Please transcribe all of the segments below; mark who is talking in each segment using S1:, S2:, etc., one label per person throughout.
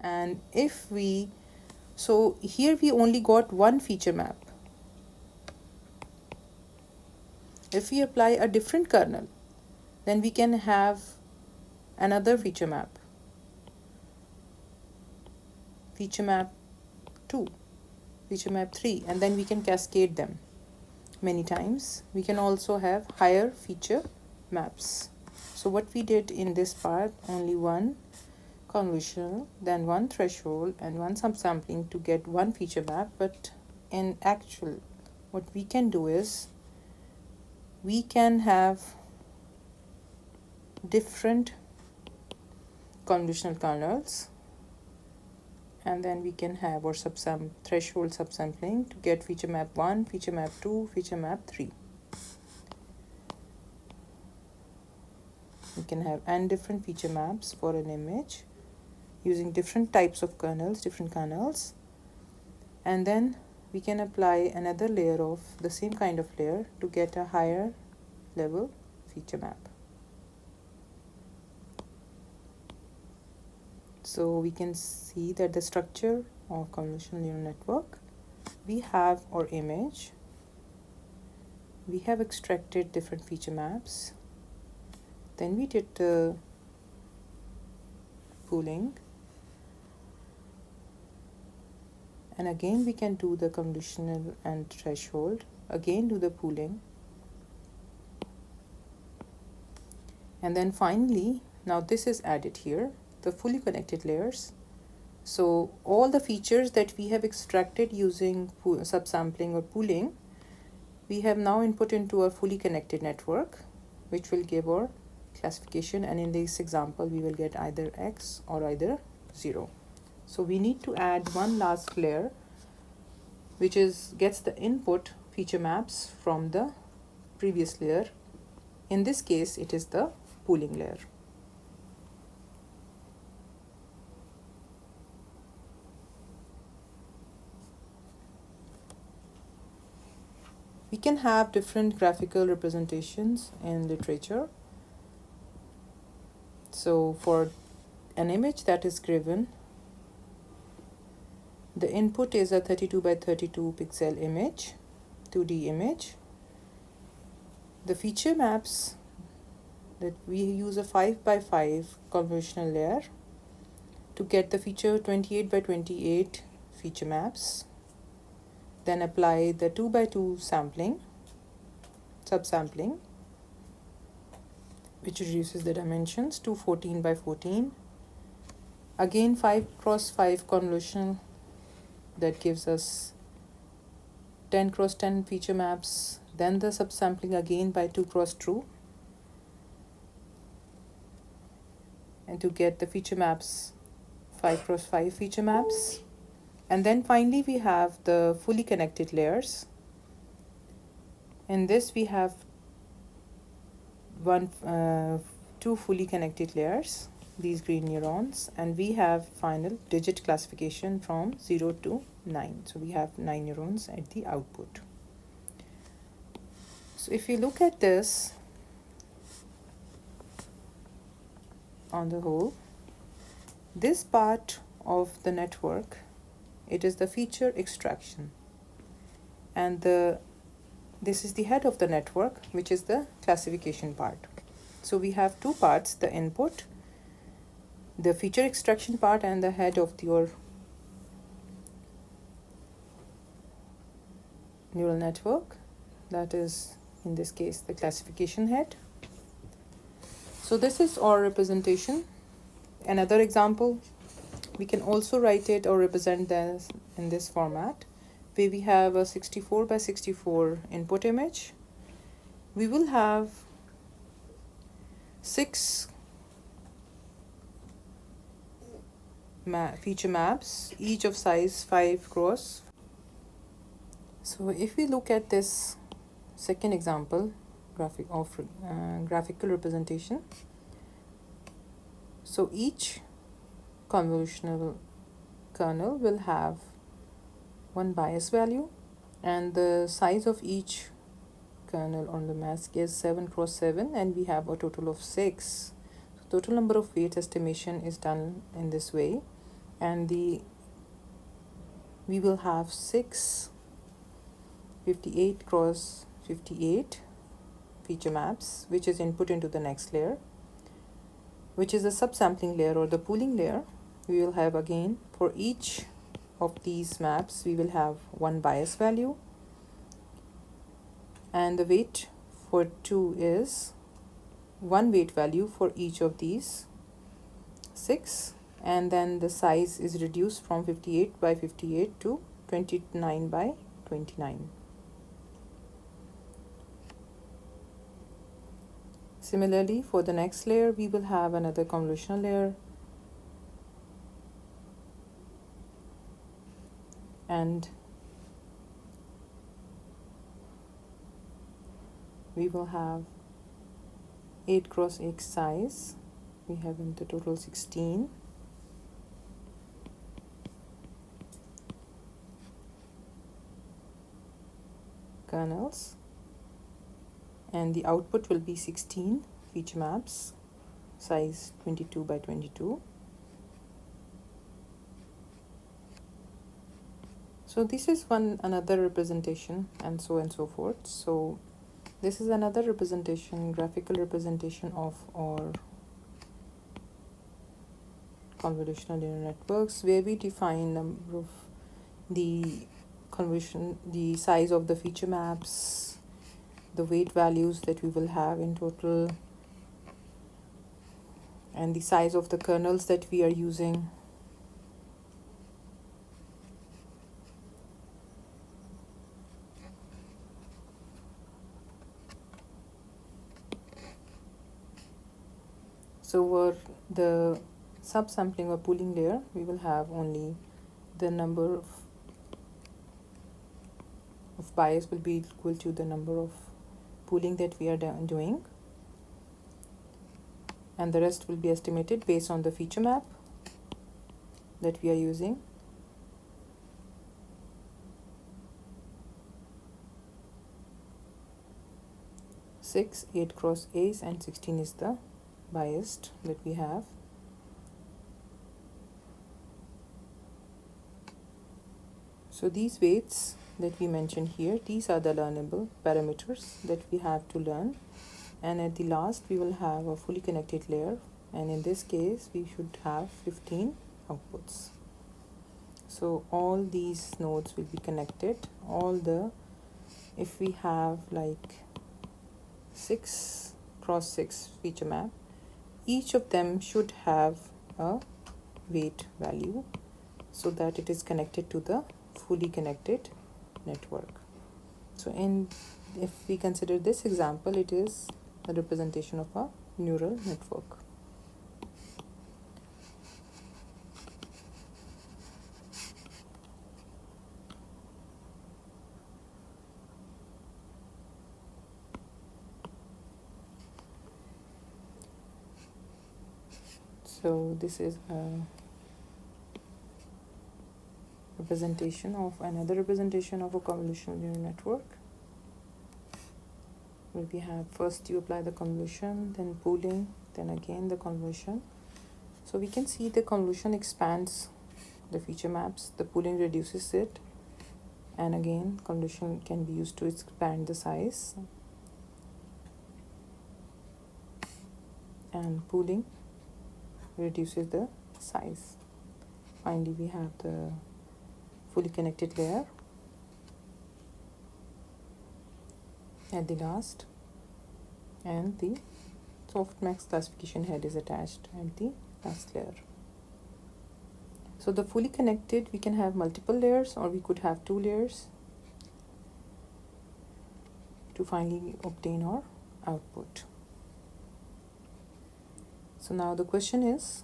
S1: And if we, so here we only got one feature map. If we apply a different kernel, then we can have another feature map 2, feature map 3, and then we can cascade them many times. We can also have higher feature maps. So what we did in this part, only one convolutional, then one threshold and one subsampling to get one feature map. But in actual, what we can do is we can have different convolutional kernels, and then we can have our threshold subsampling to get feature map 1, feature map 2, feature map 3. We can have n different feature maps for an image using different types of kernels, different kernels, and then we can apply another layer of the same kind of layer to get a higher level feature map. So we can see that the structure of convolutional neural network, we have our image, we have extracted different feature maps, then we did the pooling, and again we can do the convolutional and threshold, again do the pooling, and then finally, now this is added here, the fully connected layers. So all the features that we have extracted using subsampling or pooling, we have now input into a fully connected network, which will give our classification, and in this example we will get either X or either 0. So we need to add one last layer, which gets the input feature maps from the previous layer. In this case, it is the pooling layer. We can have different graphical representations in literature. So for an image that is given, the input is a 32 by 32 pixel image, 2D image. The feature maps, that we use a 5 by 5 convolutional layer to get the feature 28 by 28 feature maps. Then apply the 2 by 2 subsampling, which reduces the dimensions to 14 by 14. Again 5 cross 5 convolution that gives us 10 cross 10 feature maps. Then the subsampling again by 2 cross 2, and to get the feature maps 5 cross 5 feature maps. And then finally we have the fully connected layers. In this we have two fully connected layers, these green neurons, and we have final digit classification from 0 to 9. So we have 9 neurons at the output. So if you look at this on the whole, this part of the network, it is the feature extraction, and this is the head of the network, which is the classification part. So we have two parts, the input, the feature extraction part, and the head of your neural network, that is in this case the classification head. So this is our representation. Another example, we can also write it or represent this in this format, where we have a 64 by 64 input image. We will have 6 feature maps, each of size 5 cross. So if we look at this second example, graphical representation, so each convolutional kernel will have one bias value, and the size of each kernel on the mask is 7 cross 7, and we have a total of 6. So total number of weights estimation is done in this way. and we will have 6 58 cross 58 feature maps, which is input into the next layer, which is the subsampling layer or the pooling layer. We will have, again, for each of these maps we will have one bias value, and the weight for 2 is one weight value for each of these 6, and then the size is reduced from 58 by 58 to 29 by 29. Similarly, for the next layer we will have another convolutional layer, and we will have 8 cross 8 size. We have in the total 16. Kernels, and the output will be 16 feature maps, size 22 by 22. So this is another representation, and so forth. So this is another representation, graphical representation of our convolutional neural networks, where we define number of the the size of the feature maps, the weight values that we will have in total, and the size of the kernels that we are using. So for the subsampling or pooling layer, we will have only the number of bias will be equal to the number of pooling that we are doing, and the rest will be estimated based on the feature map that we are using. Six, 8 cross 8 and 16 is the biased that we have. So these weights that we mentioned here, these are the learnable parameters that we have to learn, and at the last we will have a fully connected layer, and in this case we should have 15 outputs. So all these nodes will be connected. If we have like 6 cross 6 feature map, each of them should have a weight value so that it is connected to the fully connected network. So if we consider this example, it is a representation of a neural network. So this is a another representation of a convolutional neural network, where we have first you apply the convolution, then pooling, then again the convolution. So we can see the convolution expands the feature maps, the pooling reduces it, and again convolution can be used to expand the size, and pooling reduces the size. Finally we have the fully connected layer at the last, and the softmax classification head is attached at the last layer. So the fully connected, we can have multiple layers, or we could have 2 layers to finally obtain our output. So now the question is,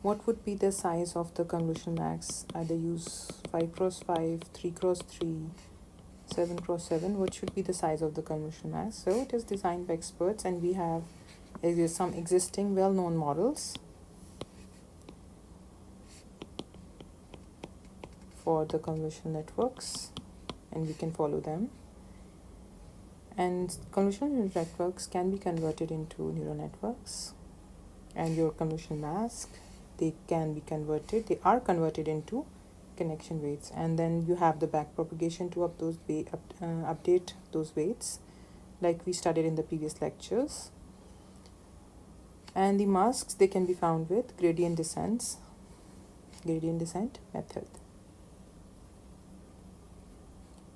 S1: what would be the size of the convolution max? Either use 5 cross 5, 3 cross 3, 7 cross 7. What should be the size of the convolution max? So it is designed by experts, and we have some existing well-known models for the convolutional networks, and we can follow them. And convolutional neural networks can be converted into neural networks, and your convolutional mask, they can be converted, they are converted into connection weights. And then you have the back propagation to update those weights, like we studied in the previous lectures. And the masks, they can be found with gradient descent method.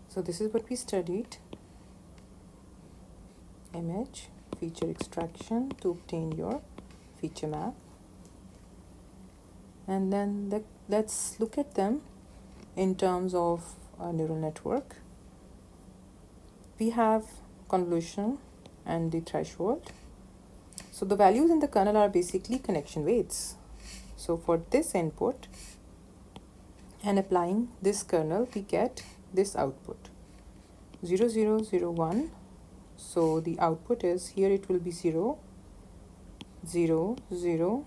S1: So this is what we studied: image feature extraction to obtain your feature map. And then let's look at them in terms of a neural network. We have convolutional and the threshold. So the values in the kernel are basically connection weights. So for this input and applying this kernel, we get this output 0, 0, 0, 1. So the output is, here it will be 0, 0, 0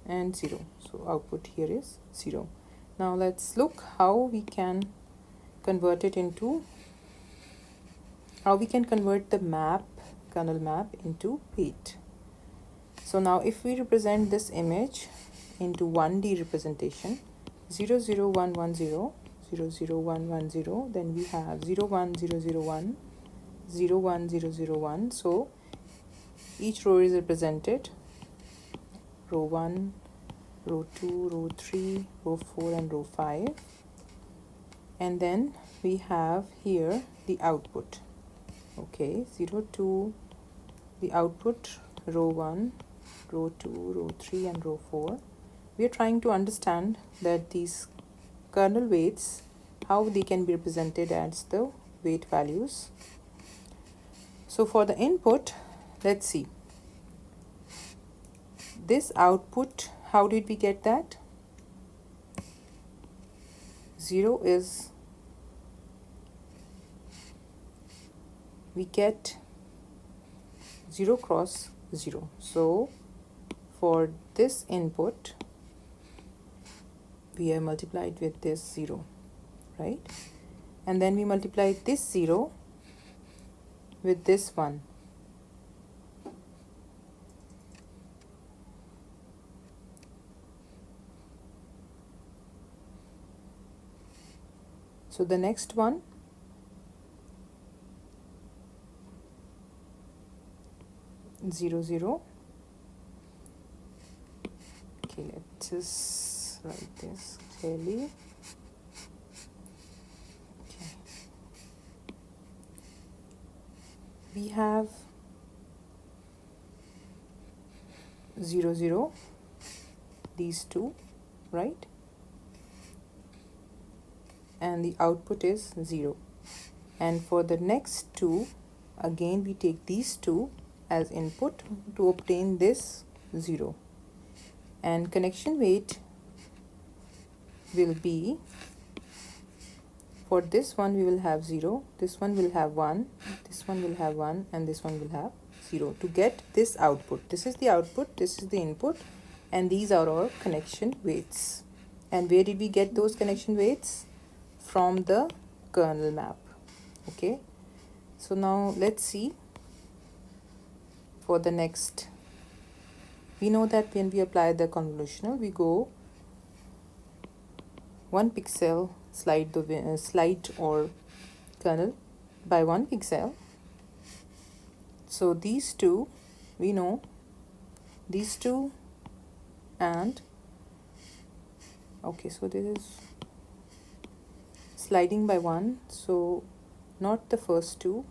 S1: and 0. So output here is 0. Now let's look how we can convert it into, how we can convert the map, kernel map, into weight. So now if we represent this image into 1D representation, 0, 0, 1, 1, 0, 0, 0, 1, 1, 0, then we have 0, 1, 0, 0, 1, 0, 1, 0, 0, 1. So each row is represented: row 1, row 2, row 3, row 4 and row 5. And then we have here the output. Okay, 0, 2, the output, row 1, row 2, row 3 and row 4. We are trying to understand that these kernel weights, how they can be represented as the weight values. So for the input, let's see. This output, how did we get that? 0 is, we get 0 cross 0. So for this input, we have multiplied with this 0, right? And then we multiply this 0 with this 1. So the next one, zero, 0. Okay, let's just write this clearly. Okay. We have 0, 0, these two, right? And the output is 0. And for the next two, again we take these two as input to obtain this 0. And connection weight will be, for this one we will have 0, this one will have 1, this one will have 1 and this one will have 0 to get this output. This is the output, this is the input, and these are our connection weights. And where did we get those connection weights? From the kernel map. Okay, so now let's see for the next. We know that when we apply the convolutional, we go 1 pixel, slide or kernel by 1 pixel. So these two, we know these two, and okay, so this is sliding by 1, so not the first two,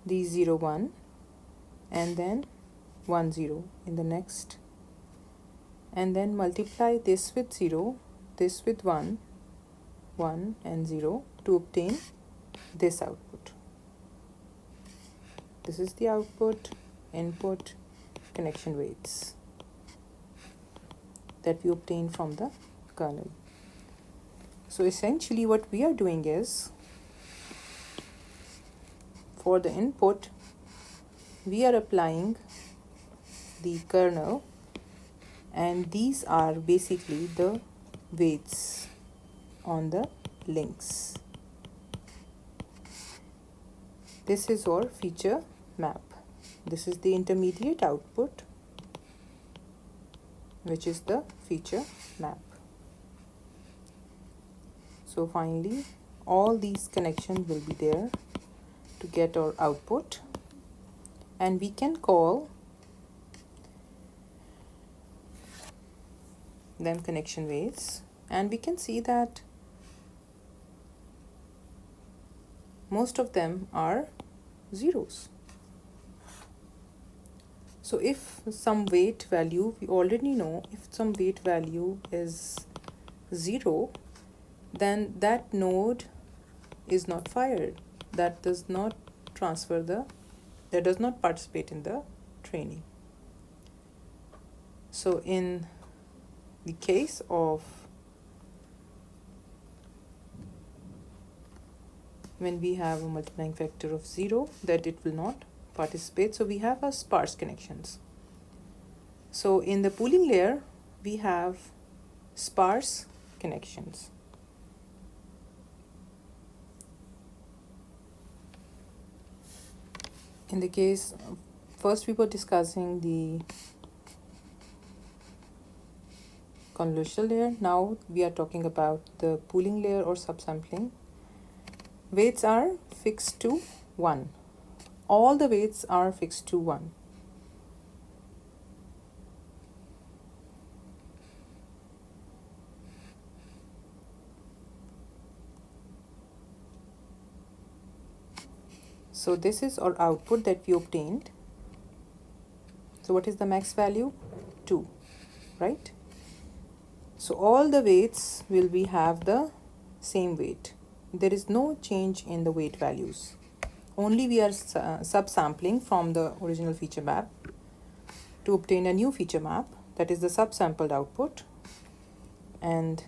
S1: these 0, 1 and then 1, 0 in the next, and then multiply this with 0, this with 1, 1 and 0 to obtain this output. This is the output, input, connection weights that we obtain from the kernel. So essentially what we are doing is, for the input, we are applying the kernel, and these are basically the weights on the links. This is our feature map. this is the intermediate output, which is the feature map. So finally, all these connections will be there to get our output, and we can call them connection weights, and we can see that most of them are zeros. So if some weight value, we already know if some weight value is 0, then that node is not fired. That does not that does not participate in the training. So in the case of when we have a multiplying factor of 0, that it will not participate. So we have a sparse connections. So in the pooling layer, we have sparse connections. In the case, first we were discussing the convolutional layer. Now we are talking about the pooling layer or subsampling. Weights are fixed to 1. All the weights are fixed to 1. So this is our output that we obtained. So what is the max value? 2, right? So all the weights will have the same weight. There is no change in the weight values. Only we are subsampling from the original feature map to obtain a new feature map, that is the subsampled output. And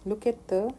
S1: look at the